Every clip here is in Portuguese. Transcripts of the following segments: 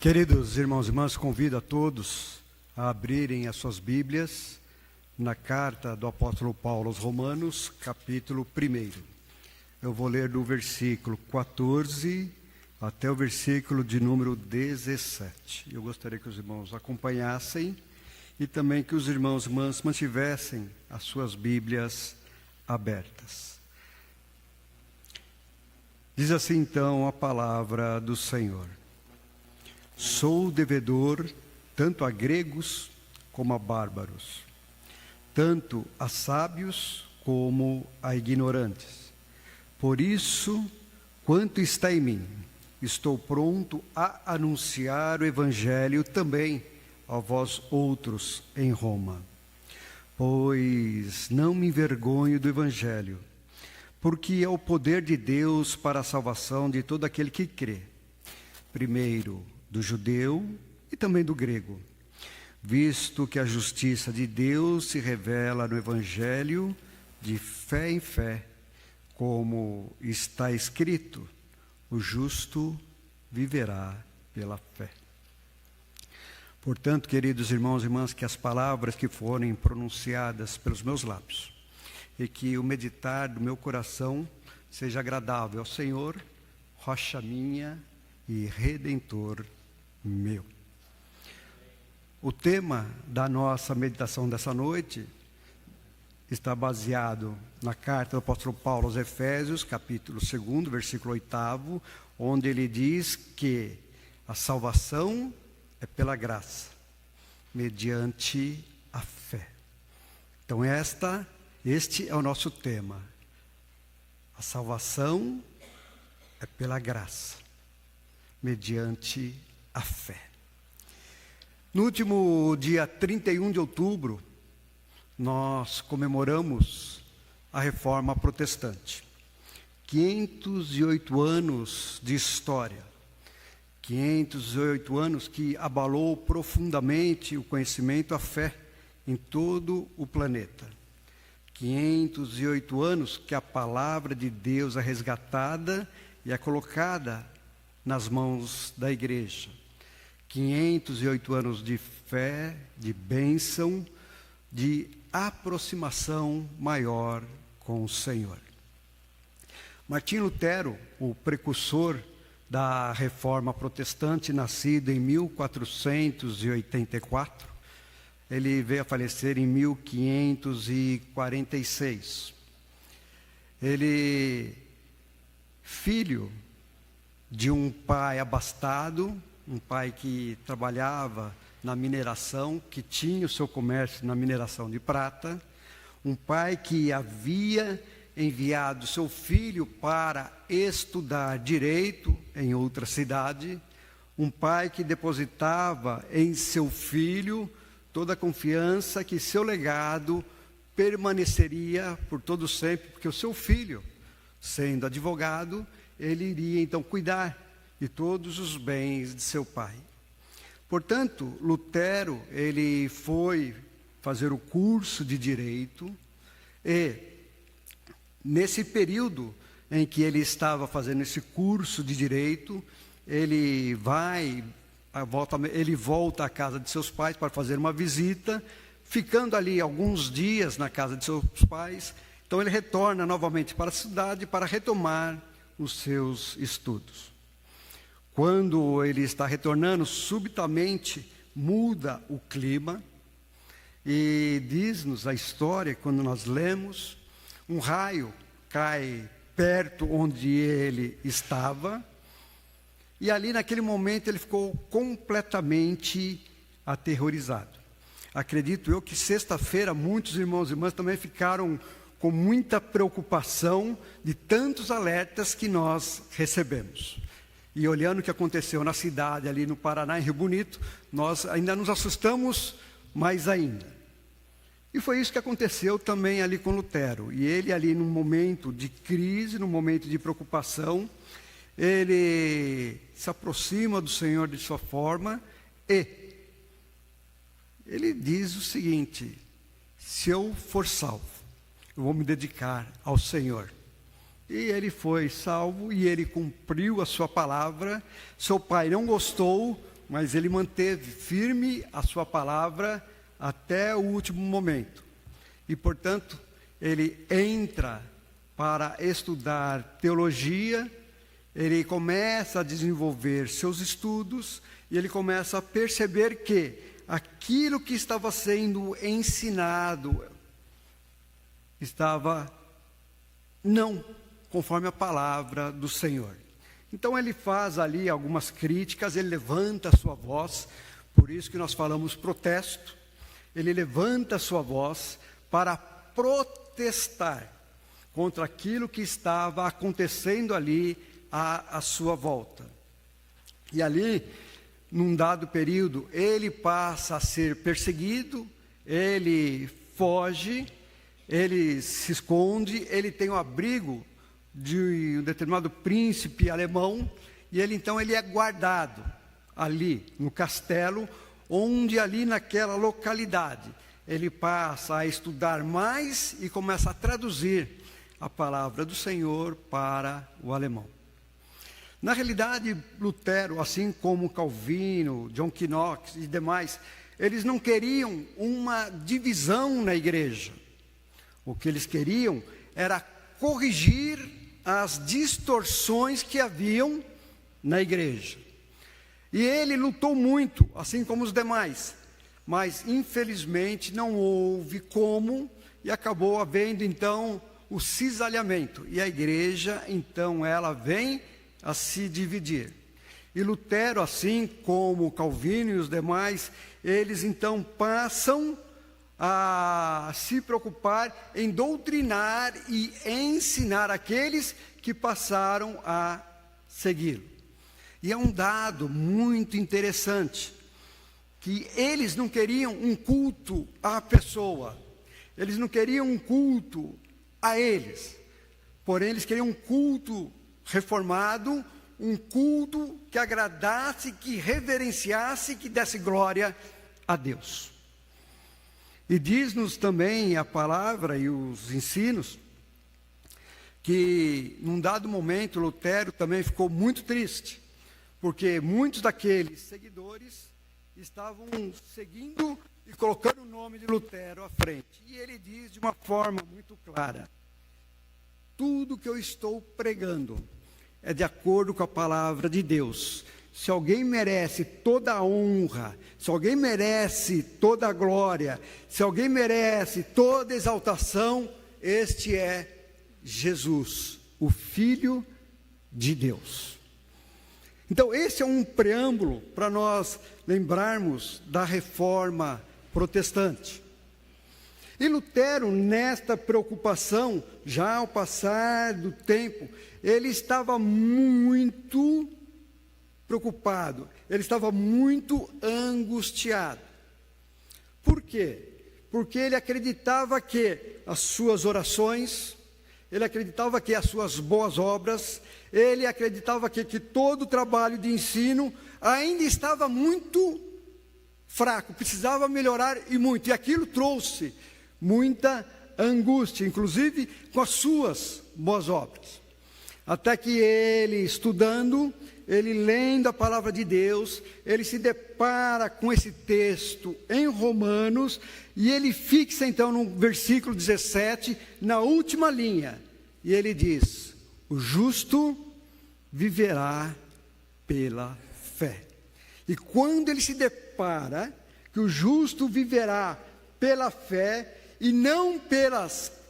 Queridos irmãos e irmãs, convido a todos a abrirem as suas Bíblias na carta do apóstolo Paulo aos Romanos, capítulo 1. Eu vou ler do versículo 14 até o versículo de número 17. Eu gostaria que os irmãos acompanhassem e também que os irmãos e irmãs mantivessem as suas Bíblias abertas. Diz assim então a palavra do Senhor. Sou devedor tanto a gregos como a bárbaros, tanto a sábios como a ignorantes. Por isso, quanto está em mim, estou pronto a anunciar o Evangelho também a vós outros em Roma. Pois não me envergonho do Evangelho, porque é o poder de Deus para a salvação de todo aquele que crê. Primeiro, do judeu e também do grego, visto que a justiça de Deus se revela no Evangelho de fé em fé, como está escrito, o justo viverá pela fé. Portanto, queridos irmãos e irmãs, que as palavras que forem pronunciadas pelos meus lábios e que o meditar do meu coração seja agradável ao Senhor, rocha minha e redentor meu. O tema da nossa meditação dessa noite está baseado na carta do apóstolo Paulo aos Efésios, capítulo 2, versículo 8, onde ele diz que a salvação é pela graça, mediante a fé. Então este é o nosso tema. A salvação é pela graça, mediante a fé. No último dia 31 de outubro, nós comemoramos a Reforma Protestante. 508 anos de história. 508 anos que abalou profundamente o conhecimento, a fé em todo o planeta. 508 anos que a palavra de Deus é resgatada e é colocada nas mãos da igreja. 508 anos de fé, de bênção, de aproximação maior com o Senhor. Martim Lutero, o precursor da Reforma Protestante, nascido em 1484, ele veio a falecer em 1546. Ele, filho de um pai abastado, um pai que trabalhava na mineração, que tinha o seu comércio na mineração de prata, um pai que havia enviado seu filho para estudar direito em outra cidade, um pai que depositava em seu filho toda a confiança que seu legado permaneceria por todo sempre, porque o seu filho, sendo advogado, ele iria então cuidar de todos os bens de seu pai. Portanto, Lutero, ele foi fazer o curso de direito e nesse período em que ele estava fazendo esse curso de direito, ele volta à casa de seus pais para fazer uma visita, ficando ali alguns dias na casa de seus pais. Então ele retorna novamente para a cidade para retomar os seus estudos. Quando ele está retornando, subitamente muda o clima e diz-nos a história, quando nós lemos, um raio cai perto onde ele estava e ali naquele momento ele ficou completamente aterrorizado. Acredito eu que sexta-feira muitos irmãos e irmãs também ficaram com muita preocupação de tantos alertas que nós recebemos. E olhando o que aconteceu na cidade, ali no Paraná, em Rio Bonito, nós ainda nos assustamos mais ainda. E foi isso que aconteceu também ali com Lutero. E ele ali num momento de crise, num momento de preocupação, ele se aproxima do Senhor de sua forma e ele diz o seguinte: se eu for salvo, eu vou me dedicar ao Senhor. E ele foi salvo e ele cumpriu a sua palavra. Seu pai não gostou, mas ele manteve firme a sua palavra até o último momento. E, portanto, ele entra para estudar teologia, ele começa a desenvolver seus estudos, e ele começa a perceber que aquilo que estava sendo ensinado estava não conforme a palavra do Senhor. Então ele faz ali algumas críticas, ele levanta a sua voz, por isso que nós falamos protesto, ele levanta a sua voz para protestar contra aquilo que estava acontecendo ali à sua volta. E ali, num dado período, ele passa a ser perseguido, ele foge, ele se esconde, ele tem o abrigo de um determinado príncipe alemão, e ele é guardado ali no castelo, onde ali naquela localidade ele passa a estudar mais e começa a traduzir a palavra do Senhor para o alemão. Na realidade, Lutero, assim como Calvino, John Knox e demais, eles não queriam uma divisão na igreja. O que eles queriam era corrigir as distorções que haviam na igreja. E ele lutou muito, assim como os demais, mas infelizmente não houve como, e acabou havendo então o cisalhamento, e a igreja então ela vem a se dividir. E Lutero, assim como Calvino e os demais, eles então passam a se preocupar em doutrinar e ensinar aqueles que passaram a segui-lo. E é um dado muito interessante, que eles não queriam um culto à pessoa, eles não queriam um culto a eles, porém eles queriam um culto reformado, um culto que agradasse, que reverenciasse, que desse glória a Deus. E diz-nos também a palavra e os ensinos, que num dado momento Lutero também ficou muito triste, porque muitos daqueles seguidores estavam seguindo e colocando o nome de Lutero à frente. E ele diz de uma forma muito clara: tudo que eu estou pregando é de acordo com a palavra de Deus. Se alguém merece toda a honra, se alguém merece toda a glória, se alguém merece toda a exaltação, este é Jesus, o Filho de Deus. Então, esse é um preâmbulo para nós lembrarmos da reforma protestante. E Lutero, nesta preocupação, já ao passar do tempo, ele estava muito preocupado, ele estava muito angustiado. Por quê? Porque ele acreditava que as suas orações, ele acreditava que as suas boas obras, ele acreditava que todo o trabalho de ensino ainda estava muito fraco, precisava melhorar e muito. E aquilo trouxe muita angústia, inclusive com as suas boas obras. Até que ele, estudando, ele lendo a palavra de Deus, ele se depara com esse texto em Romanos, e ele fixa então no versículo 17, na última linha, e ele diz: o justo viverá pela fé. E quando ele se depara que o justo viverá pela fé, e não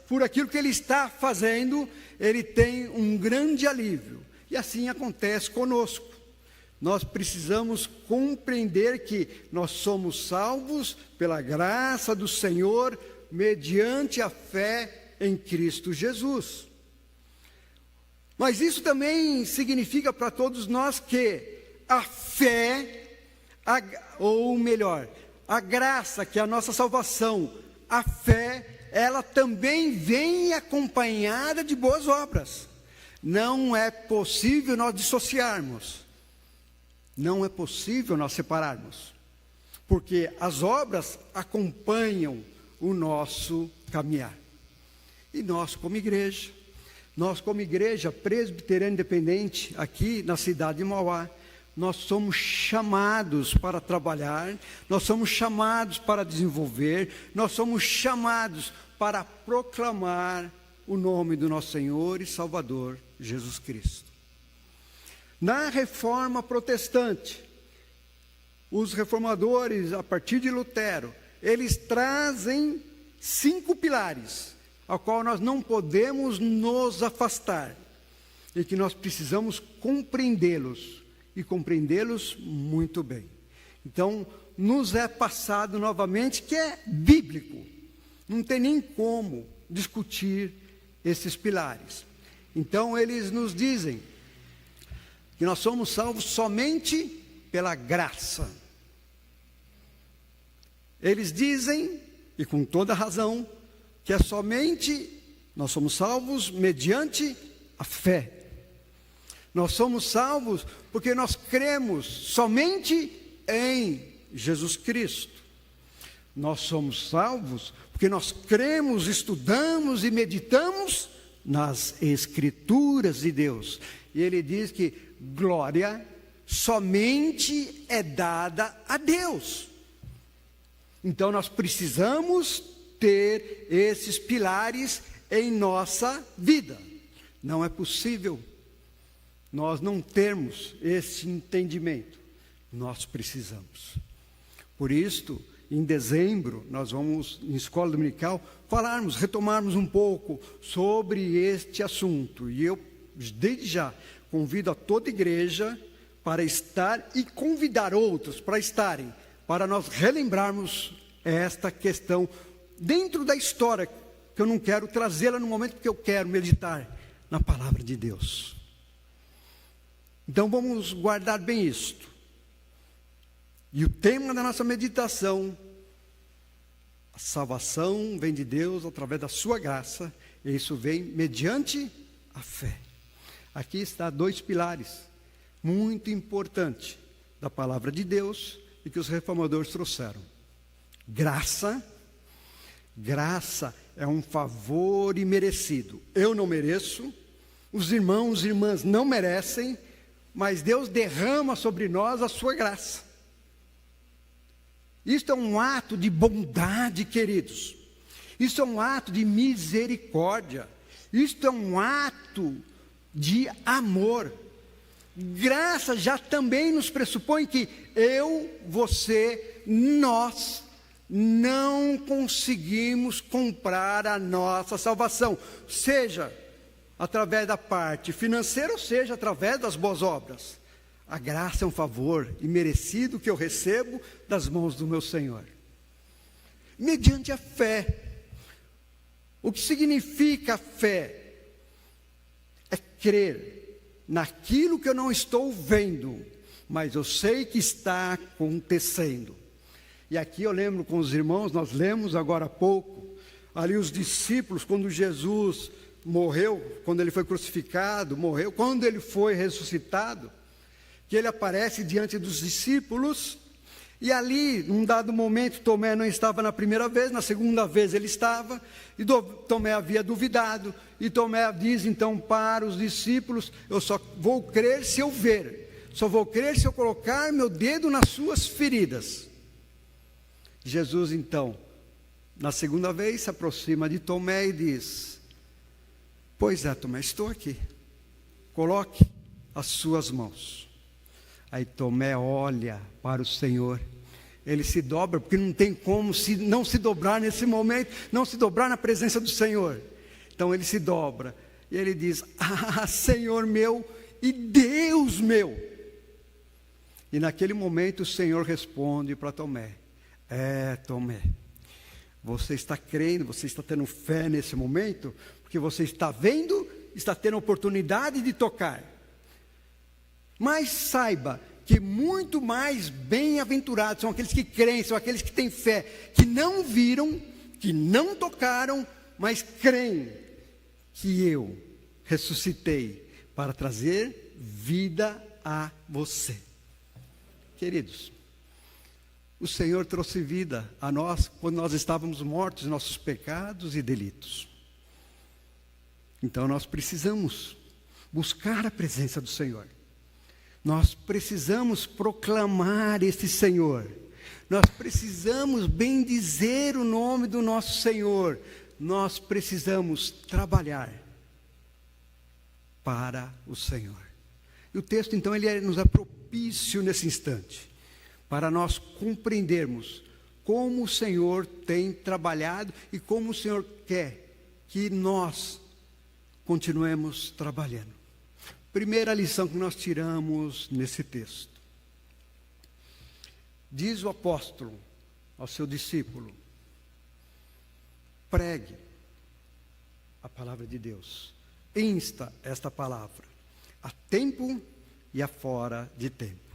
por aquilo que ele está fazendo, ele tem um grande alívio. E assim acontece conosco. Nós precisamos compreender que nós somos salvos pela graça do Senhor, mediante a fé em Cristo Jesus. Mas isso também significa para todos nós que a fé, ou melhor, a graça, que é a nossa salvação, a fé, ela também vem acompanhada de boas obras. Não é possível nós dissociarmos, não é possível nós separarmos, porque as obras acompanham o nosso caminhar. E nós como igreja presbiteriana independente, aqui na cidade de Mauá, nós somos chamados para trabalhar, nós somos chamados para desenvolver, nós somos chamados para proclamar o nome do nosso Senhor e Salvador, Jesus Cristo. Na Reforma Protestante, os reformadores, a partir de Lutero, eles trazem 5 pilares, ao qual nós não podemos nos afastar, e que nós precisamos compreendê-los, e compreendê-los muito bem. Então, nos é passado novamente que é bíblico, não tem nem como discutir esses pilares. Então, eles nos dizem que nós somos salvos somente pela graça. Eles dizem, e com toda razão, que é somente, nós somos salvos mediante a fé. Nós somos salvos porque nós cremos somente em Jesus Cristo. Nós somos salvos porque nós cremos, estudamos e meditamos nas Escrituras de Deus. E ele diz que glória somente é dada a Deus. Então nós precisamos ter esses pilares em nossa vida. Não é possível nós não termos esse entendimento. Nós precisamos. Por isto, em dezembro, nós vamos, em escola dominical, retomarmos um pouco sobre este assunto. E eu, desde já, convido a toda igreja para estar e convidar outros para estarem, para nós relembrarmos esta questão dentro da história, que eu não quero trazê-la no momento porque eu quero meditar na palavra de Deus. Então vamos guardar bem isto. E o tema da nossa meditação, a salvação vem de Deus através da sua graça, e isso vem mediante a fé. Aqui está 2 pilares muito importantes da palavra de Deus e que os reformadores trouxeram. Graça. Graça é um favor imerecido. Eu não mereço, os irmãos e irmãs não merecem, mas Deus derrama sobre nós a sua graça. Isto é um ato de bondade, queridos. Isso é um ato de misericórdia. Isto é um ato de amor. Graça já também nos pressupõe que eu, você, nós não conseguimos comprar a nossa salvação, seja através da parte financeira, ou seja através das boas obras. A graça é um favor imerecido que eu recebo das mãos do meu Senhor, mediante a fé. O que significa a fé? É crer naquilo que eu não estou vendo, mas eu sei que está acontecendo. E aqui eu lembro com os irmãos, nós lemos agora há pouco, ali os discípulos, quando Jesus morreu, quando ele foi crucificado, morreu, quando ele foi ressuscitado, que ele aparece diante dos discípulos, e ali, num dado momento, Tomé não estava na primeira vez, na segunda vez ele estava, e Tomé havia duvidado, e Tomé diz então para os discípulos: eu só vou crer se eu ver, só vou crer se eu colocar meu dedo nas suas feridas. Jesus então, na segunda vez, se aproxima de Tomé e diz: pois é, Tomé, estou aqui, coloque as suas mãos. Aí Tomé olha para o Senhor, ele se dobra, porque não tem como não se dobrar nesse momento, não se dobrar na presença do Senhor. Então ele se dobra, e ele diz: ah, Senhor meu e Deus meu. E naquele momento o Senhor responde para Tomé: Tomé, você está crendo, você está tendo fé nesse momento, porque você está vendo, está tendo oportunidade de tocar. Mas saiba que muito mais bem-aventurados são aqueles que creem, são aqueles que têm fé, que não viram, que não tocaram, mas creem que eu ressuscitei para trazer vida a você. Queridos, o Senhor trouxe vida a nós quando nós estávamos mortos em nossos pecados e delitos. Então nós precisamos buscar a presença do Senhor. Nós precisamos proclamar esse Senhor. Nós precisamos bendizer o nome do nosso Senhor. Nós precisamos trabalhar para o Senhor. E o texto, então, ele nos é propício nesse instante, para nós compreendermos como o Senhor tem trabalhado e como o Senhor quer que nós continuemos trabalhando. Primeira lição que nós tiramos nesse texto. Diz o apóstolo ao seu discípulo: pregue a palavra de Deus. Insta esta palavra a tempo e a fora de tempo.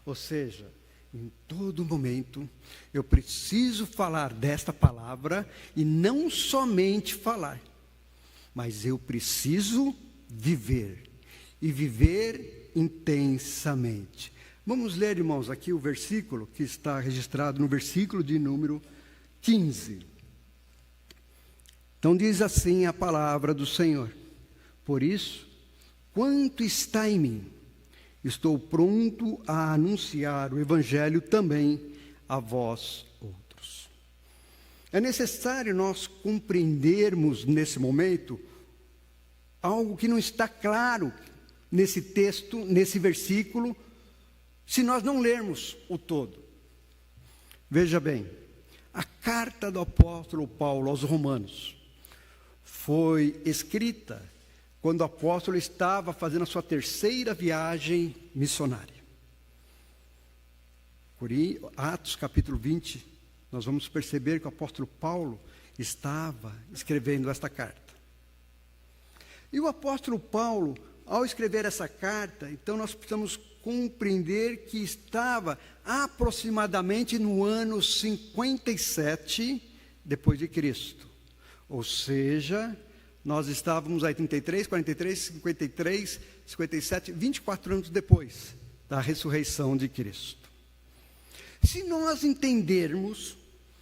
Ou seja, em todo momento eu preciso falar desta palavra e não somente falar, mas eu preciso viver e viver intensamente. Vamos ler, irmãos, aqui o versículo que está registrado no versículo de número 15. Então diz assim a palavra do Senhor: por isso, quanto está em mim, estou pronto a anunciar o Evangelho também a vós outros. É necessário nós compreendermos nesse momento algo que não está claro nesse texto, nesse versículo, se nós não lermos o todo. Veja bem, a carta do apóstolo Paulo aos Romanos foi escrita quando o apóstolo estava fazendo a sua terceira viagem missionária. Por Atos capítulo 20, nós vamos perceber que o apóstolo Paulo estava escrevendo esta carta. E o apóstolo Paulo, ao escrever essa carta, então nós precisamos compreender que estava aproximadamente no ano 57 depois de Cristo. Ou seja, nós estávamos aí 33, 43, 53, 57, 24 anos depois da ressurreição de Cristo. Se nós entendermos,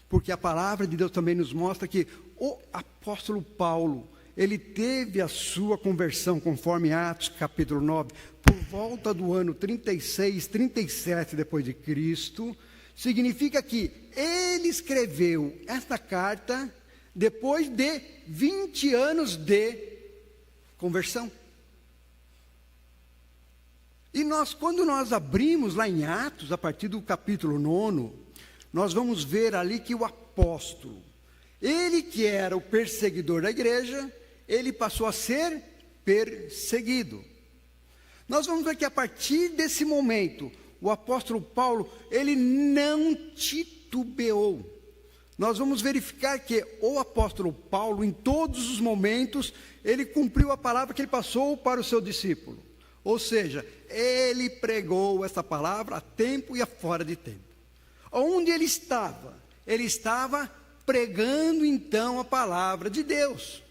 porque a palavra de Deus também nos mostra que o apóstolo Paulo, ele teve a sua conversão, conforme Atos capítulo 9, por volta do ano 36, 37 depois de Cristo, significa que ele escreveu esta carta depois de 20 anos de conversão. E quando nós abrimos lá em Atos, a partir do capítulo 9, nós vamos ver ali que o apóstolo, ele que era o perseguidor da igreja, ele passou a ser perseguido. Nós vamos ver que a partir desse momento, o apóstolo Paulo, ele não titubeou. Nós vamos verificar que o apóstolo Paulo, em todos os momentos, ele cumpriu a palavra que ele passou para o seu discípulo. Ou seja, ele pregou essa palavra a tempo e a fora de tempo. Onde ele estava? Ele estava pregando então a palavra de Deus.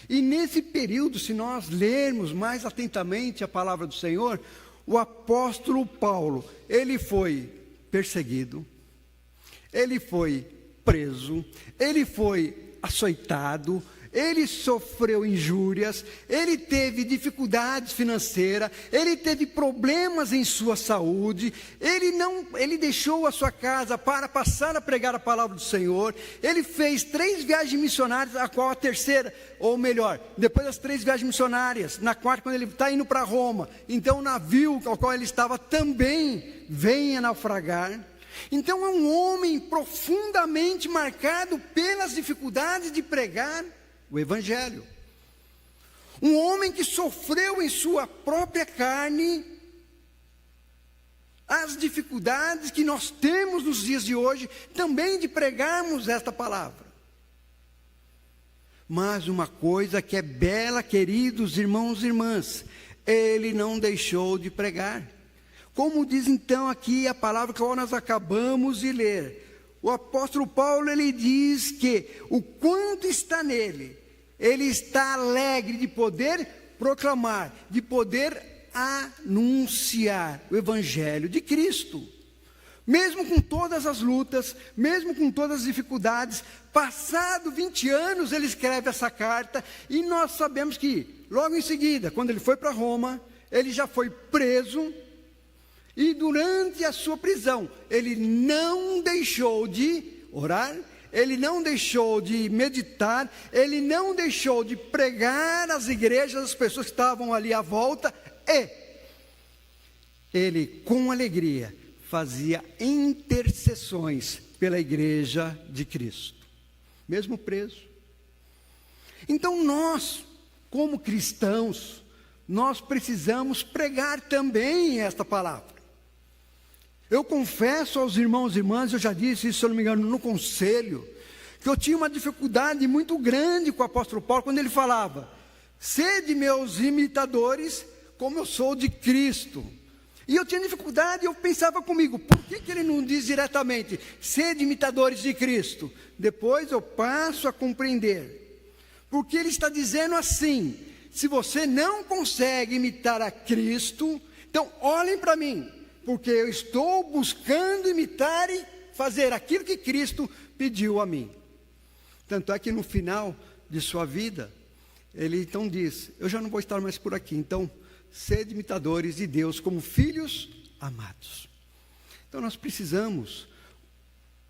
E nesse período, se nós lermos mais atentamente a palavra do Senhor, o apóstolo Paulo, ele foi perseguido, ele foi preso, ele foi açoitado, ele sofreu injúrias, ele teve dificuldades financeiras, ele teve problemas em sua saúde, ele deixou a sua casa para passar a pregar a palavra do Senhor, ele fez 3 viagens missionárias, a qual a terceira, ou melhor, depois das 3 viagens missionárias, na quarta, quando ele está indo para Roma, então o navio ao qual ele estava também vem a naufragar. Então é um homem profundamente marcado pelas dificuldades de pregar o Evangelho. Um homem que sofreu em sua própria carne as dificuldades que nós temos nos dias de hoje, também de pregarmos esta palavra. Mas uma coisa que é bela, queridos irmãos e irmãs, ele não deixou de pregar. Como diz então aqui a palavra que nós acabamos de ler, o apóstolo Paulo, ele diz que o quanto está nele, ele está alegre de poder proclamar, de poder anunciar o Evangelho de Cristo. Mesmo com todas as lutas, mesmo com todas as dificuldades, passado 20 anos ele escreve essa carta, e nós sabemos que logo em seguida, quando ele foi para Roma, ele já foi preso, E durante a sua prisão, ele não deixou de orar, ele não deixou de meditar, ele não deixou de pregar às igrejas, às pessoas que estavam ali à volta, e ele, com alegria, fazia intercessões pela igreja de Cristo, mesmo preso. Então nós, como cristãos, nós precisamos pregar também esta palavra. Eu confesso aos irmãos e irmãs, eu já disse isso, se eu não me engano, no conselho, que eu tinha uma dificuldade muito grande com o apóstolo Paulo, quando ele falava: sede meus imitadores, como eu sou de Cristo. E eu tinha dificuldade, eu pensava comigo, por que ele não diz diretamente, sede imitadores de Cristo? Depois eu passo a compreender, porque ele está dizendo assim: se você não consegue imitar a Cristo, então olhem para mim, porque eu estou buscando imitar e fazer aquilo que Cristo pediu a mim. Tanto é que no final de sua vida, ele então diz: eu já não vou estar mais por aqui, então sede imitadores de Deus como filhos amados. Então nós precisamos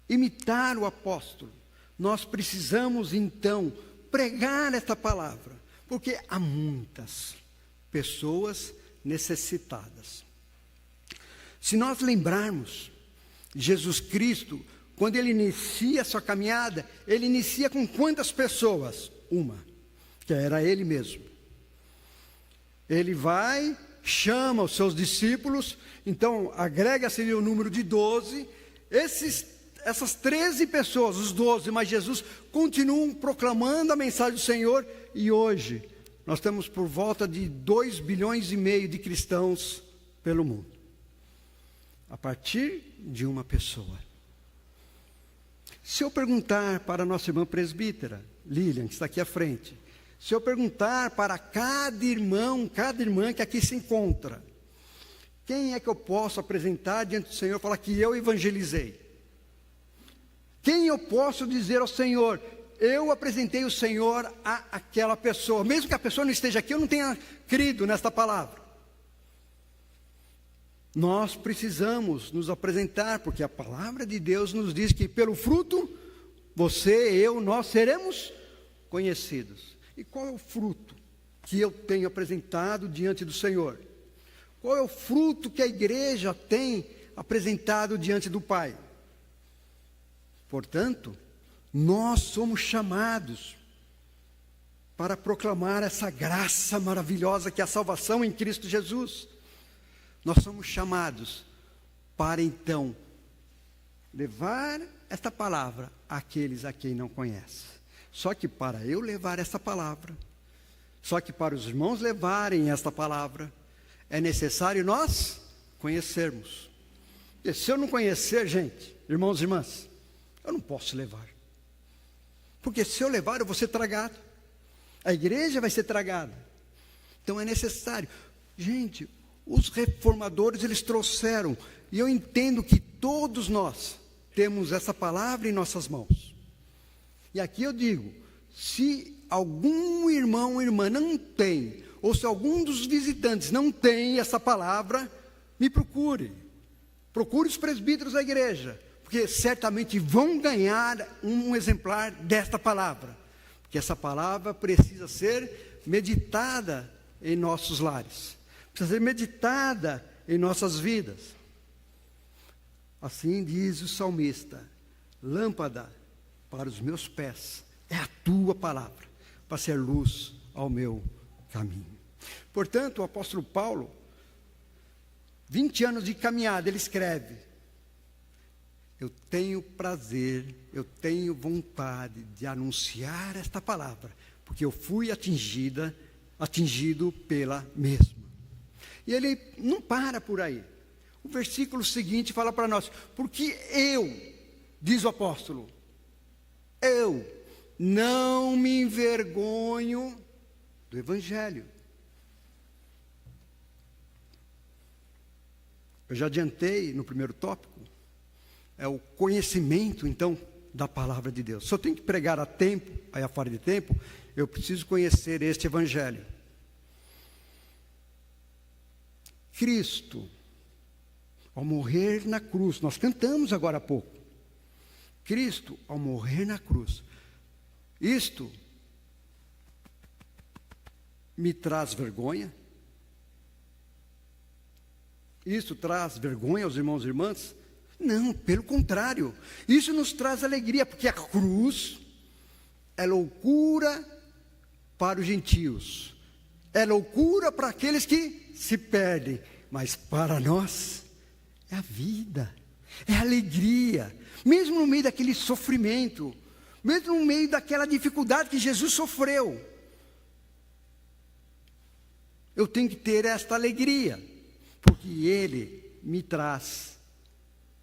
imitar o apóstolo, nós precisamos então pregar esta palavra, porque há muitas pessoas necessitadas. Se nós lembrarmos, Jesus Cristo, quando ele inicia a sua caminhada, ele inicia com quantas pessoas? Uma, que era ele mesmo. Ele vai, chama os seus discípulos, então agrega-se o número de 12, essas 13 pessoas, os 12, mas Jesus, continuam proclamando a mensagem do Senhor, e hoje nós temos por volta de 2,5 bilhões de cristãos pelo mundo, a partir de uma pessoa. Se eu perguntar para a nossa irmã presbítera, Lilian, que está aqui à frente, se eu perguntar para cada irmão, cada irmã que aqui se encontra, quem é que eu posso apresentar diante do Senhor e falar que eu evangelizei? Quem eu posso dizer ao Senhor, eu apresentei o Senhor a aquela pessoa, mesmo que a pessoa não esteja aqui, eu não tenha crido nesta palavra. Nós precisamos nos apresentar, porque a palavra de Deus nos diz que pelo fruto, você, eu, nós seremos conhecidos. E qual é o fruto que eu tenho apresentado diante do Senhor? Qual é o fruto que a igreja tem apresentado diante do Pai? Portanto, nós somos chamados para proclamar essa graça maravilhosa que é a salvação em Cristo Jesus. Nós somos chamados para então levar esta palavra àqueles a quem não conhece. Só que para eu levar essa palavra, só que para os irmãos levarem esta palavra, é necessário nós conhecermos. E se eu não conhecer, gente, irmãos e irmãs, eu não posso levar. Porque se eu levar, eu vou ser tragado. A igreja vai ser tragada. Então é necessário. Gente, os reformadores, eles trouxeram, e eu entendo que todos nós temos essa palavra em nossas mãos. E aqui eu digo, se algum irmão ou irmã não tem, ou se algum dos visitantes não tem essa palavra, me procure. Procure os presbíteros da igreja, porque certamente vão ganhar um exemplar desta palavra. Porque essa palavra precisa ser meditada em nossos lares. Precisa ser meditada em nossas vidas. Assim diz o salmista: lâmpada para os meus pés é a tua palavra, para ser luz ao meu caminho. Portanto, o apóstolo Paulo, 20 anos de caminhada, ele escreve: eu tenho prazer, eu tenho vontade de anunciar esta palavra, porque eu fui atingido pela mesma. E ele não para por aí. O versículo seguinte fala para nós: porque eu, diz o apóstolo, eu não me envergonho do Evangelho. Eu já adiantei no primeiro tópico, é o conhecimento, então, da palavra de Deus. Se eu tenho que pregar a tempo, aí a fora de tempo, eu preciso conhecer este Evangelho. Cristo ao morrer na cruz, nós cantamos agora há pouco, Cristo, ao morrer na cruz, isto me traz vergonha? Isso traz vergonha aos irmãos e irmãs? Não, pelo contrário, isso nos traz alegria, porque a cruz é loucura para os gentios, é loucura para aqueles que se perdem, mas para nós é a vida, é a alegria, mesmo no meio daquele sofrimento, mesmo no meio daquela dificuldade que Jesus sofreu, eu tenho que ter esta alegria, porque Ele me traz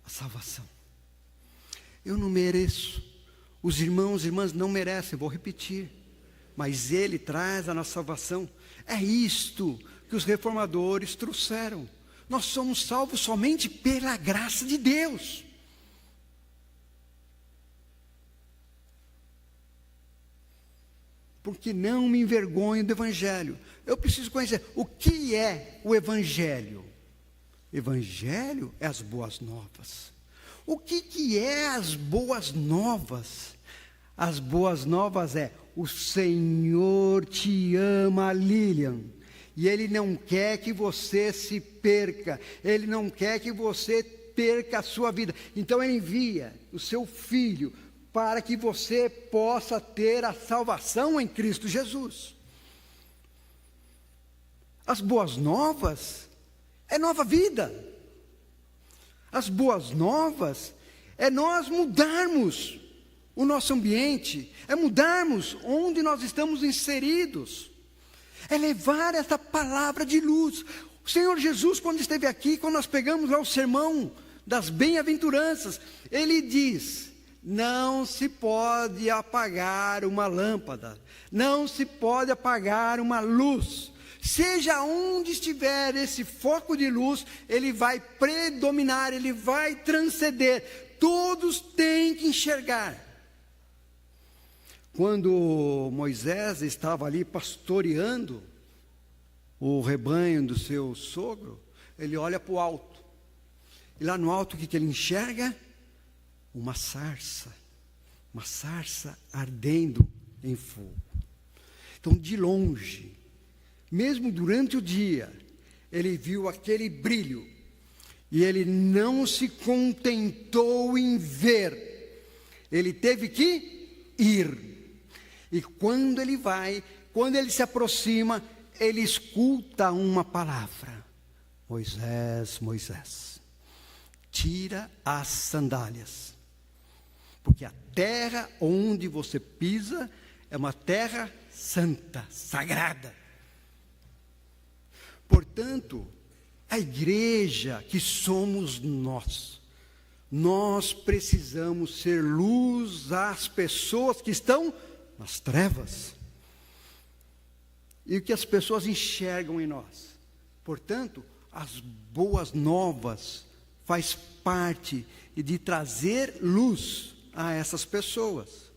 a salvação. Eu não mereço, os irmãos e irmãs não merecem, vou repetir, mas Ele traz a nossa salvação. É isto que os reformadores trouxeram. Nós somos salvos somente pela graça de Deus. Porque não me envergonho do Evangelho. Eu preciso conhecer o que é o Evangelho. Evangelho é as boas novas. O que é as boas novas? As boas novas é: o Senhor te ama, Lilian, e Ele não quer que você se perca, Ele não quer que você perca a sua vida. Então Ele envia o seu Filho para que você possa ter a salvação em Cristo Jesus. As boas novas é nova vida. As boas novas é nós mudarmos o nosso ambiente, é mudarmos onde nós estamos inseridos, é levar essa palavra de luz. O Senhor Jesus, quando esteve aqui, quando nós pegamos lá o sermão das bem-aventuranças, Ele diz: não se pode apagar uma lâmpada, não se pode apagar uma luz. Seja onde estiver esse foco de luz, ele vai predominar, ele vai transcender. Todos têm que enxergar. Quando Moisés estava ali pastoreando o rebanho do seu sogro, ele olha para o alto. E lá no alto, o que ele enxerga? Uma sarça ardendo em fogo. Então, de longe, mesmo durante o dia, ele viu aquele brilho, e ele não se contentou em ver, ele teve que ir. E quando ele vai, quando ele se aproxima, ele escuta uma palavra: Moisés, Moisés, tira as sandálias, porque a terra onde você pisa é uma terra santa, sagrada. Portanto, a igreja que somos nós precisamos ser luz às pessoas que estão nas trevas. E o que as pessoas enxergam em nós. Portanto, as boas novas faz parte de trazer luz a essas pessoas.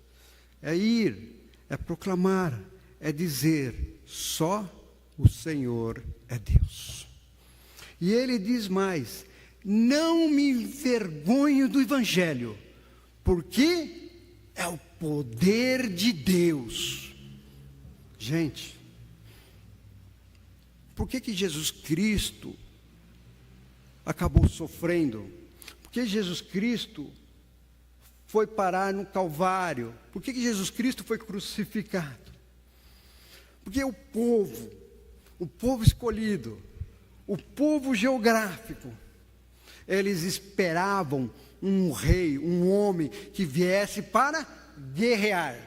É ir, é proclamar, é dizer: só o Senhor é Deus. E ele diz mais: não me envergonho do Evangelho, porque é o poder de Deus. Gente, por que Jesus Cristo acabou sofrendo? Por que Jesus Cristo foi parar no Calvário? Por que Jesus Cristo foi crucificado? Porque o povo escolhido, o povo geográfico, eles esperavam um rei, um homem que viesse para guerrear,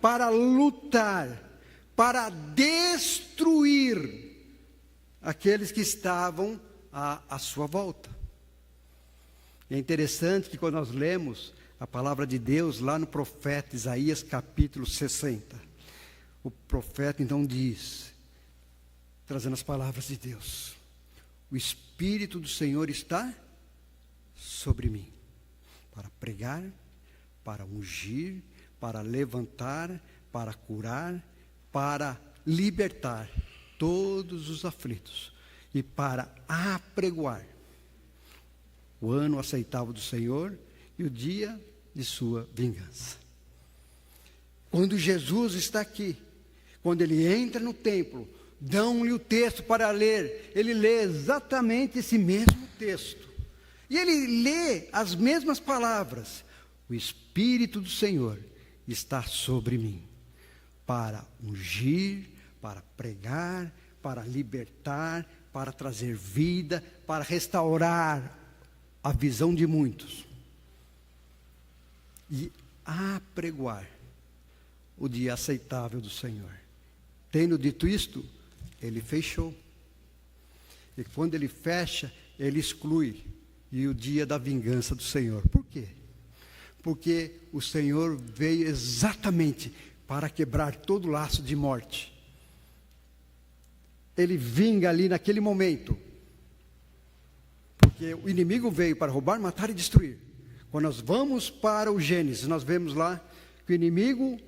para lutar, para destruir aqueles que estavam à sua volta. E é interessante que quando nós lemos a palavra de Deus lá no profeta Isaías capítulo 60, o profeta então diz, trazendo as palavras de Deus: o Espírito do Senhor está sobre mim, para pregar, para ungir, para levantar, para curar, para libertar todos os aflitos e para apregoar o ano aceitável do Senhor e o dia de sua vingança. Quando Jesus está aqui, quando ele entra no templo, dão-lhe o texto para ler, ele lê exatamente esse mesmo texto. E ele lê as mesmas palavras. O Espírito do Senhor está sobre mim, para ungir, para pregar, para libertar, para trazer vida, para restaurar a visão de muitos. E apregoar o dia aceitável do Senhor. Tendo dito isto, ele fechou. E quando ele fecha, ele exclui. E o dia da vingança do Senhor. Por quê? Porque o Senhor veio exatamente para quebrar todo laço de morte. Ele vinga ali naquele momento. Porque o inimigo veio para roubar, matar e destruir. Quando nós vamos para o Gênesis, nós vemos lá que o inimigo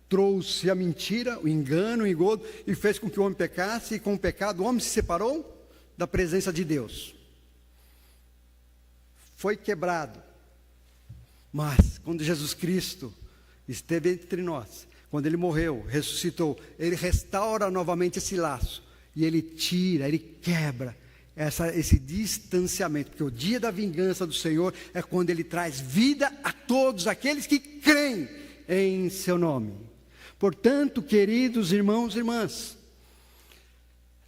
trouxe a mentira, o engano, o engodo, e fez com que o homem pecasse, e com o pecado o homem se separou da presença de Deus. Foi quebrado. Mas, quando Jesus Cristo esteve entre nós, quando ele morreu, ressuscitou, ele restaura novamente esse laço, e ele tira, ele quebra esse distanciamento, porque o dia da vingança do Senhor é quando ele traz vida a todos aqueles que creem em seu nome. Portanto, queridos irmãos e irmãs,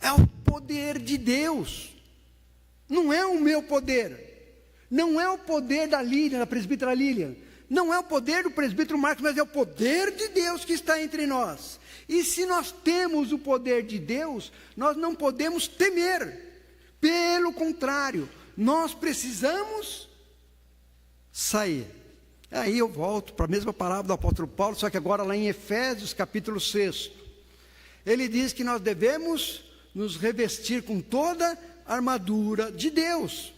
é o poder de Deus, não é o meu poder, não é o poder da Lília, da presbítera Lília, não é o poder do presbítero Marcos, mas é o poder de Deus que está entre nós. E se nós temos o poder de Deus, nós não podemos temer. Pelo contrário, nós precisamos sair. Aí eu volto para a mesma palavra do apóstolo Paulo, só que agora lá em Efésios capítulo 6. Ele diz que nós devemos nos revestir com toda a armadura de Deus.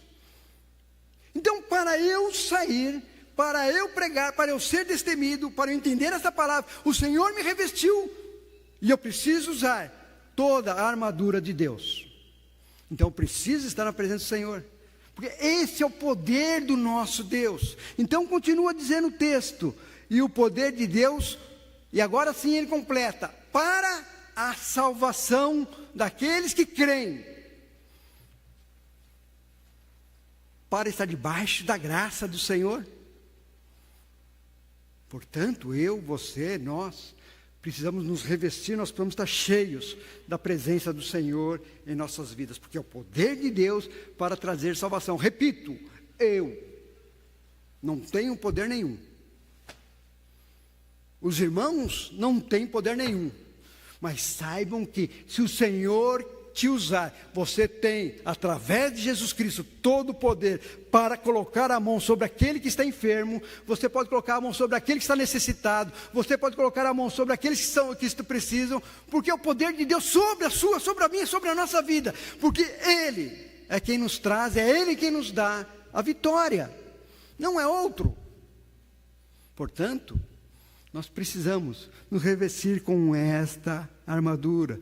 Então, para eu sair, para eu pregar, para eu ser destemido, para eu entender essa palavra, o Senhor me revestiu, e eu preciso usar toda a armadura de Deus. Então eu preciso estar na presença do Senhor, porque esse é o poder do nosso Deus. Então continua dizendo o texto, e o poder de Deus, e agora sim ele completa, para a salvação daqueles que creem, para estar debaixo da graça do Senhor. Portanto, eu, você, nós precisamos nos revestir, nós precisamos estar cheios da presença do Senhor em nossas vidas, porque é o poder de Deus para trazer salvação. Repito, eu não tenho poder nenhum. Os irmãos não têm poder nenhum. Mas saibam que se o Senhor te usar, você tem, através de Jesus Cristo, todo o poder para colocar a mão sobre aquele que está enfermo. Você pode colocar a mão sobre aquele que está necessitado. Você pode colocar a mão sobre aqueles que precisam, porque é o poder de Deus sobre a sua, sobre a minha, sobre a nossa vida, porque Ele é quem nos traz, é Ele quem nos dá a vitória, não é outro. Portanto, nós precisamos nos revestir com esta armadura.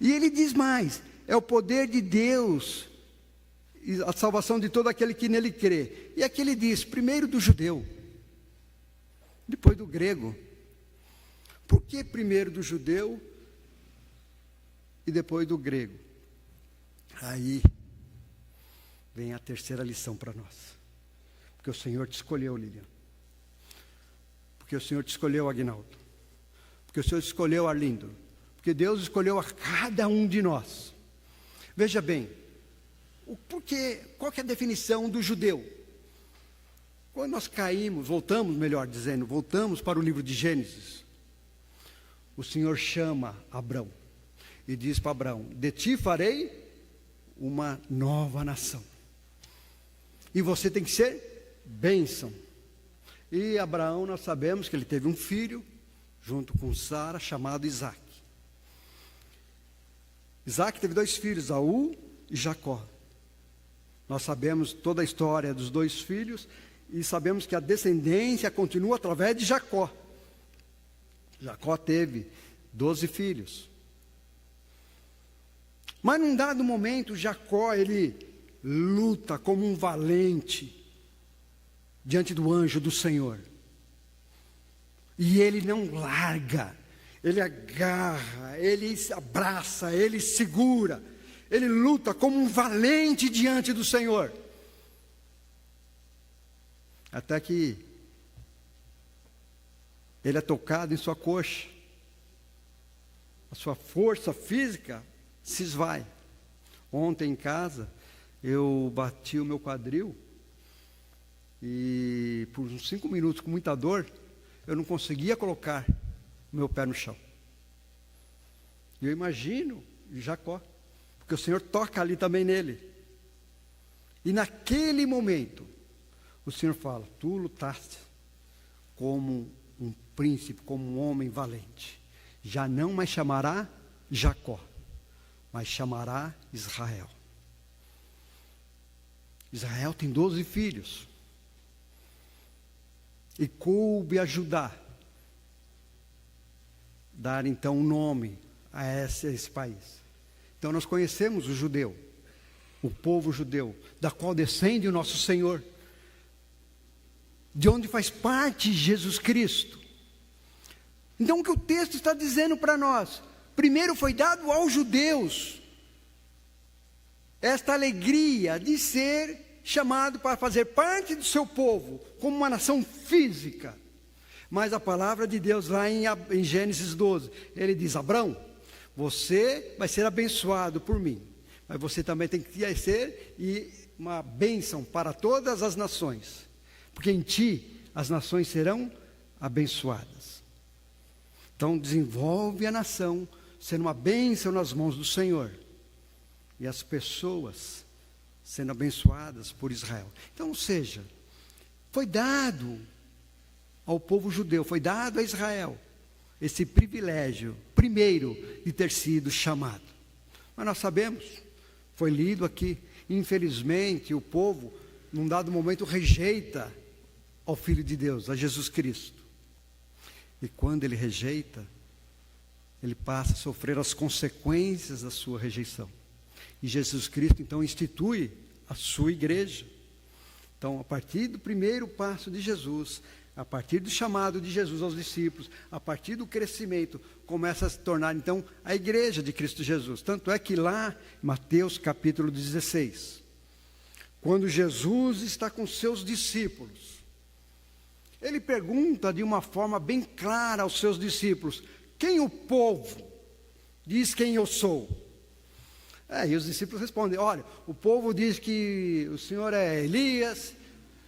E ele diz mais, é o poder de Deus, a salvação de todo aquele que nele crê. E aqui ele diz, primeiro do judeu, depois do grego. Por que primeiro do judeu e depois do grego? Aí vem a terceira lição para nós. Porque o Senhor te escolheu, Lilian. Porque o Senhor te escolheu, Aguinaldo. Porque o Senhor escolheu, Arlindo. Porque Deus escolheu a cada um de nós. Veja bem, qual que é a definição do judeu? Quando nós caímos, voltamos para o livro de Gênesis, o Senhor chama Abrão e diz para Abrão, de ti farei uma nova nação. E você tem que ser bênção. E Abraão, nós sabemos que ele teve um filho, junto com Sara, chamado Isaac. Isaac teve 2 filhos, Esaú e Jacó. Nós sabemos toda a história dos 2 filhos e sabemos que a descendência continua através de Jacó. Jacó teve 12 filhos. Mas num dado momento, Jacó, ele luta como um valente diante do anjo do Senhor. E ele não larga, ele agarra, ele abraça, ele segura, ele luta como um valente diante do Senhor. Até que ele é tocado em sua coxa, a sua força física se esvai. Ontem em casa, eu bati o meu quadril, e por uns 5 minutos, com muita dor, eu não conseguia colocar o meu pé no chão. E eu imagino Jacó, porque o Senhor toca ali também nele. E naquele momento, o Senhor fala: tu lutaste como um príncipe, como um homem valente. Já não mais chamará Jacó, mas chamará Israel. Israel tem 12 filhos. E coube a Judá dar então um nome a esse país. Então nós conhecemos o judeu, o povo judeu, da qual descende o nosso Senhor, de onde faz parte Jesus Cristo. Então o que o texto está dizendo para nós? Primeiro foi dado aos judeus esta alegria de ser chamado para fazer parte do seu povo, como uma nação física. Mas a palavra de Deus lá em Gênesis 12, ele diz: Abrão, você vai ser abençoado por mim, mas você também tem que ser uma bênção para todas as nações, porque em ti as nações serão abençoadas. Então desenvolve a nação, sendo uma bênção nas mãos do Senhor, e as pessoas sendo abençoadas por Israel. Então, ou seja, foi dado ao povo judeu, foi dado a Israel esse privilégio, primeiro, de ter sido chamado. Mas nós sabemos, foi lido aqui, infelizmente o povo, num dado momento, rejeita ao Filho de Deus, a Jesus Cristo. E quando ele rejeita, ele passa a sofrer as consequências da sua rejeição. E Jesus Cristo, então, institui a sua igreja. Então, a partir do primeiro passo de Jesus, a partir do chamado de Jesus aos discípulos, a partir do crescimento, começa a se tornar, então, a igreja de Cristo Jesus. Tanto é que lá, Mateus capítulo 16, quando Jesus está com seus discípulos, ele pergunta de uma forma bem clara aos seus discípulos: quem o povo diz quem eu sou? E os discípulos respondem: olha, o povo diz que o Senhor é Elias,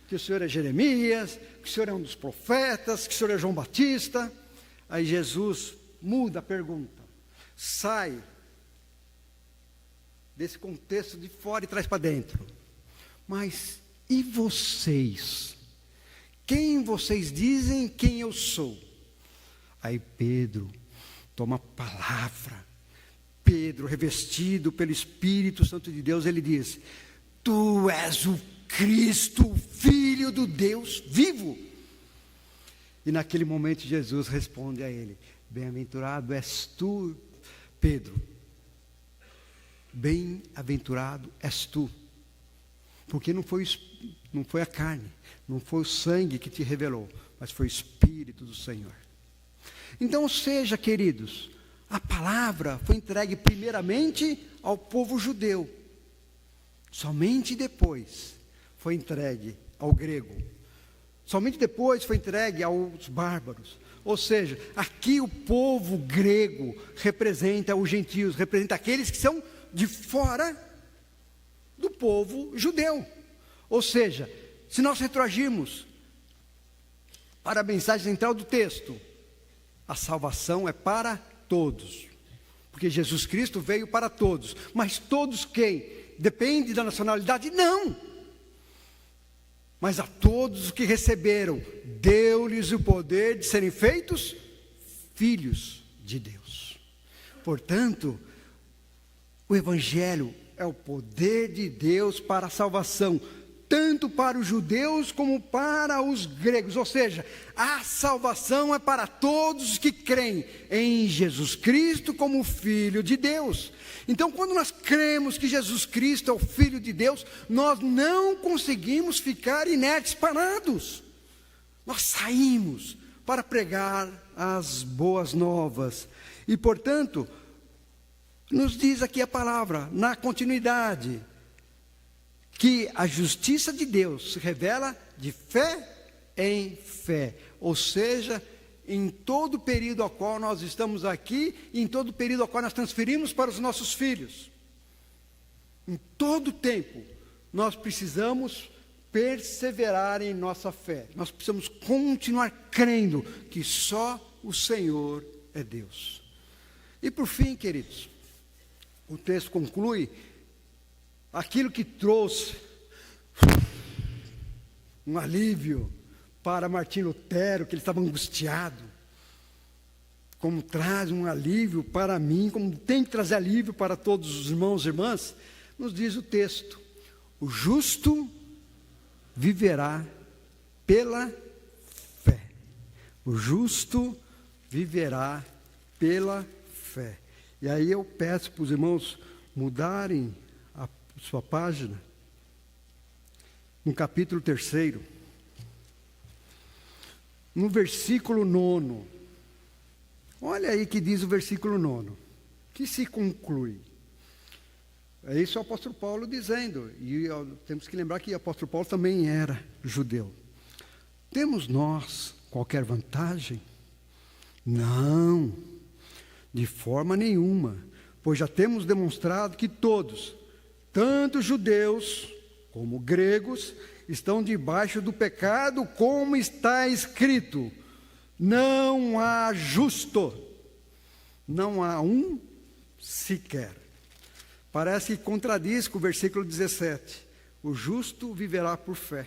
que o Senhor é Jeremias, que o Senhor é um dos profetas, que o Senhor é João Batista. Aí Jesus muda a pergunta, sai desse contexto de fora e traz para dentro. Mas e vocês? Quem vocês dizem quem eu sou? Aí Pedro toma a palavra. Pedro, revestido pelo Espírito Santo de Deus, ele diz: tu és o Cristo, o Filho do Deus vivo. E naquele momento Jesus responde a ele: bem-aventurado és tu, Pedro. Bem-aventurado és tu. Porque não foi a carne, não foi o sangue que te revelou, mas foi o Espírito do Senhor. Então, ou seja, queridos, a palavra foi entregue primeiramente ao povo judeu. Somente depois foi entregue ao grego. Somente depois foi entregue aos bárbaros. Ou seja, aqui o povo grego representa os gentios, representa aqueles que são de fora do povo judeu. Ou seja, se nós retroagirmos para a mensagem central do texto, a salvação é para todos, porque Jesus Cristo veio para todos. Mas todos quem? Depende da nacionalidade? Não. Mas a todos os que receberam, deu-lhes o poder de serem feitos filhos de Deus. Portanto, o Evangelho é o poder de Deus para a salvação, tanto para os judeus como para os gregos. Ou seja, a salvação é para todos os que creem em Jesus Cristo como Filho de Deus. Então, quando nós cremos que Jesus Cristo é o Filho de Deus, nós não conseguimos ficar inertes, parados. Nós saímos para pregar as boas novas. E, portanto, nos diz aqui a palavra, na continuidade, que a justiça de Deus se revela de fé em fé. Ou seja, em todo o período ao qual nós estamos aqui, e em todo o período ao qual nós transferimos para os nossos filhos. Em todo o tempo, nós precisamos perseverar em nossa fé. Nós precisamos continuar crendo que só o Senhor é Deus. E por fim, queridos, o texto conclui, aquilo que trouxe um alívio para Martim Lutero, que ele estava angustiado, como traz um alívio para mim, como tem que trazer alívio para todos os irmãos e irmãs, nos diz o texto: o justo viverá pela fé. O justo viverá pela fé. E aí eu peço para os irmãos mudarem a sua página, no capítulo 3, no versículo 9. Olha aí que diz o versículo 9, que se conclui. É isso o apóstolo Paulo dizendo, e temos que lembrar que o apóstolo Paulo também era judeu. Temos nós qualquer vantagem? Não, de forma nenhuma, pois já temos demonstrado que todos, tanto judeus como gregos, estão debaixo do pecado, como está escrito: não há justo, não há um sequer. Parece que contradiz com o versículo 17: o justo viverá por fé.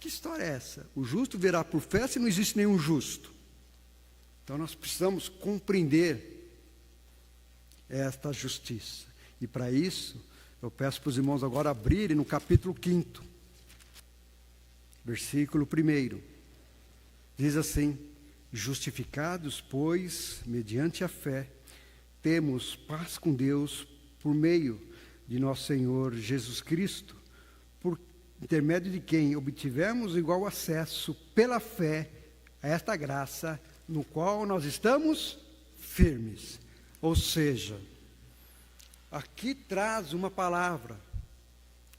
Que história é essa? O justo viverá por fé se não existe nenhum justo. Então nós precisamos compreender esta justiça. E para isso, eu peço para os irmãos agora abrirem no capítulo 5, versículo 1. Diz assim: justificados, pois, mediante a fé, temos paz com Deus por meio de nosso Senhor Jesus Cristo, por intermédio de quem obtivemos igual acesso pela fé a esta graça, no qual nós estamos firmes. Ou seja, aqui traz uma palavra,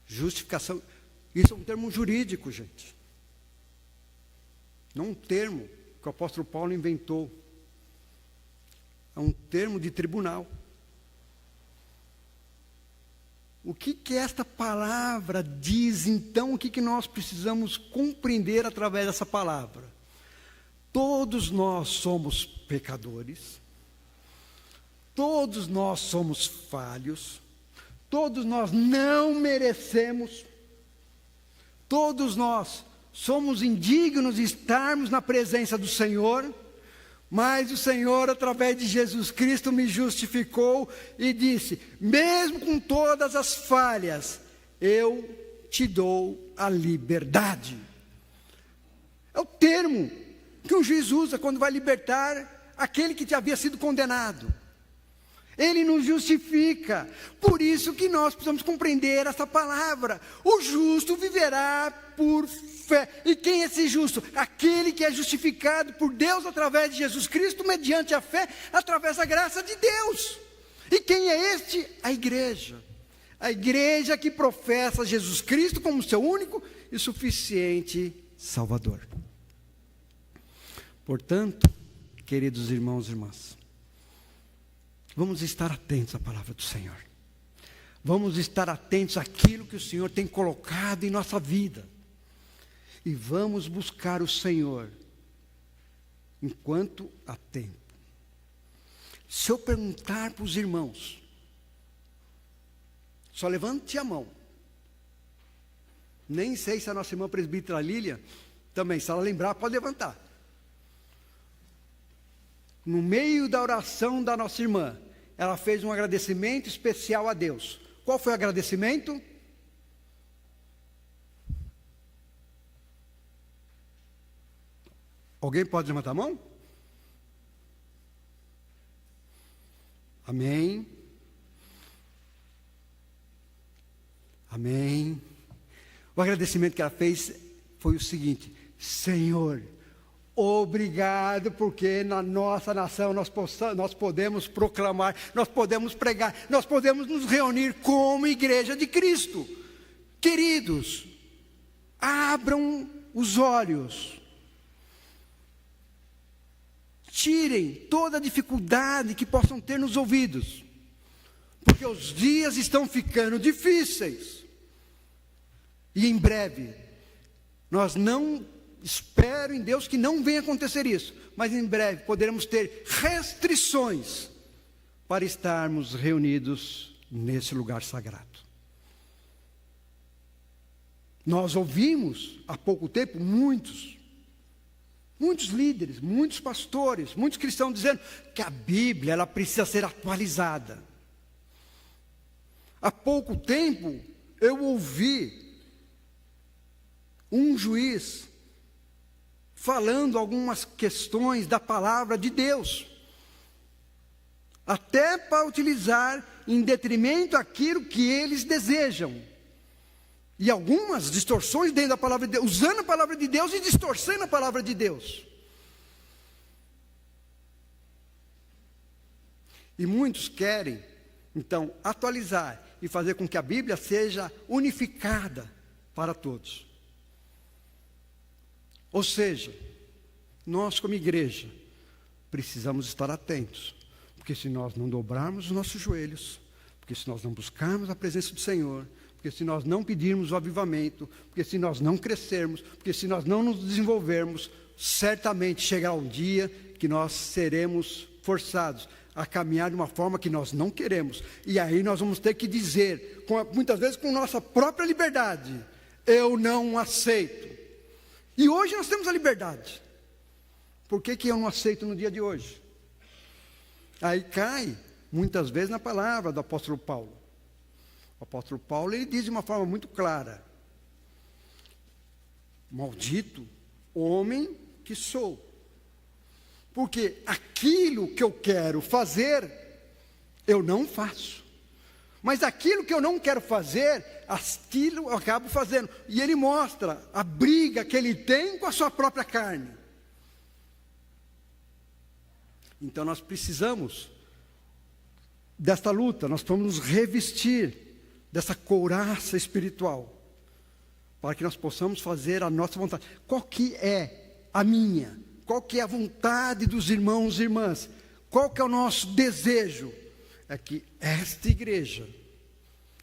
justificação. Isso é um termo jurídico, gente. Não um termo que o apóstolo Paulo inventou. É um termo de tribunal. O que esta palavra diz, então? O que nós precisamos compreender através dessa palavra? Todos nós somos pecadores. Todos nós somos falhos. Todos nós não merecemos. Todos nós somos indignos de estarmos na presença do Senhor. Mas o Senhor, através de Jesus Cristo, me justificou e disse: mesmo com todas as falhas, eu te dou a liberdade. É o termo que um juiz usa quando vai libertar aquele que havia sido condenado. Ele nos justifica. Por isso que nós precisamos compreender essa palavra. O justo viverá por fé. E quem é esse justo? Aquele que é justificado por Deus através de Jesus Cristo, mediante a fé, através da graça de Deus. E quem é este? A igreja. A igreja que professa Jesus Cristo como seu único e suficiente Salvador. Portanto, queridos irmãos e irmãs, vamos estar atentos à palavra do Senhor. Vamos estar atentos àquilo que o Senhor tem colocado em nossa vida. E vamos buscar o Senhor enquanto há tempo. Se eu perguntar para os irmãos, só levante a mão. Nem sei se a nossa irmã presbítera Lília, também, se ela lembrar, pode levantar. No meio da oração da nossa irmã, ela fez um agradecimento especial a Deus. Qual foi o agradecimento? Alguém pode levantar a mão? Amém. Amém. O agradecimento que ela fez foi o seguinte: Senhor, obrigado, porque na nossa nação nós podemos proclamar, nós podemos pregar, nós podemos nos reunir como igreja de Cristo. Queridos, abram os olhos, tirem toda a dificuldade que possam ter nos ouvidos, porque os dias estão ficando difíceis, e em breve, nós não, espero em Deus que não venha acontecer isso, mas em breve poderemos ter restrições para estarmos reunidos nesse lugar sagrado. Nós ouvimos há pouco tempo muitos líderes, muitos pastores, muitos cristãos dizendo que a Bíblia ela precisa ser atualizada. Há pouco tempo eu ouvi um juiz falando algumas questões da palavra de Deus, até para utilizar em detrimento daquilo que eles desejam. E algumas distorções dentro da palavra de Deus, usando a palavra de Deus e distorcendo a palavra de Deus. E muitos querem, então, atualizar e fazer com que a Bíblia seja unificada para todos. Ou seja, nós como igreja precisamos estar atentos, porque se nós não dobrarmos os nossos joelhos, porque se nós não buscarmos a presença do Senhor, porque se nós não pedirmos o avivamento, porque se nós não crescermos, porque se nós não nos desenvolvermos, certamente chegará um dia que nós seremos forçados a caminhar de uma forma que nós não queremos, e aí nós vamos ter que dizer, muitas vezes com nossa própria liberdade, eu não aceito. E hoje nós temos a liberdade. Por que eu não aceito no dia de hoje? Aí cai, muitas vezes, na palavra do apóstolo Paulo. O apóstolo Paulo, ele diz de uma forma muito clara: maldito homem que sou. Porque aquilo que eu quero fazer, eu não faço. Mas aquilo que eu não quero fazer, aquilo eu acabo fazendo. E ele mostra a briga que ele tem com a sua própria carne. Então nós precisamos desta luta, nós vamos nos revestir dessa couraça espiritual, para que nós possamos fazer a nossa vontade. Qual que é a minha? Qual que é a vontade dos irmãos e irmãs? Qual que é o nosso desejo? É que esta igreja,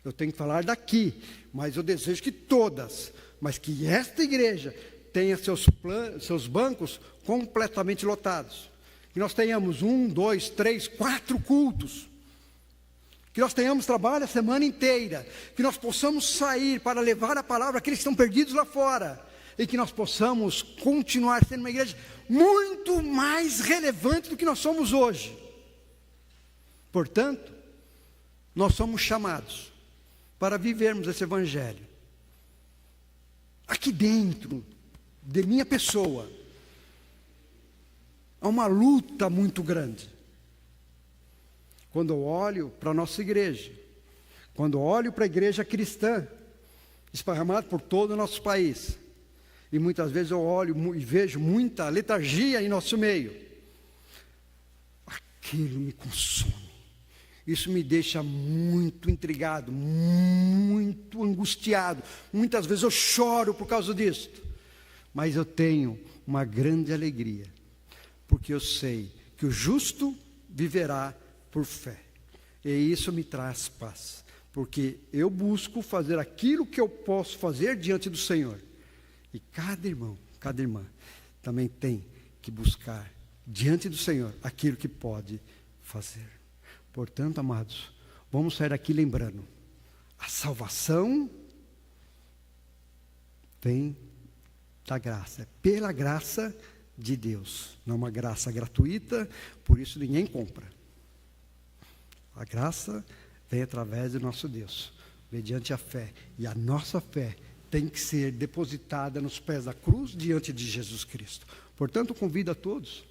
eu tenho que falar daqui, mas eu desejo que todas, mas que esta igreja tenha seus bancos completamente lotados. Que nós tenhamos 1, 2, 3, 4 cultos. Que nós tenhamos trabalho a semana inteira. Que nós possamos sair para levar a palavra àqueles que estão perdidos lá fora. E que nós possamos continuar sendo uma igreja muito mais relevante do que nós somos hoje. Portanto, nós somos chamados para vivermos esse evangelho. Aqui dentro de minha pessoa, há uma luta muito grande. Quando eu olho para a nossa igreja, quando eu olho para a igreja cristã, esparramada por todo o nosso país, e muitas vezes eu olho e vejo muita letargia em nosso meio, aquilo me consome. Isso me deixa muito intrigado, muito angustiado. Muitas vezes eu choro por causa disso. Mas eu tenho uma grande alegria, porque eu sei que o justo viverá por fé. E isso me traz paz, porque eu busco fazer aquilo que eu posso fazer diante do Senhor. E cada irmão, cada irmã também tem que buscar diante do Senhor aquilo que pode fazer. Portanto, amados, vamos sair daqui lembrando, a salvação vem da graça, é pela graça de Deus, não é uma graça gratuita, por isso ninguém compra. A graça vem através do nosso Deus, mediante a fé, e a nossa fé tem que ser depositada nos pés da cruz diante de Jesus Cristo. Portanto, convido a todos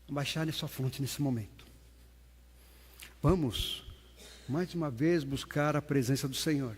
a baixarem sua fonte nesse momento. Vamos, mais uma vez, buscar a presença do Senhor.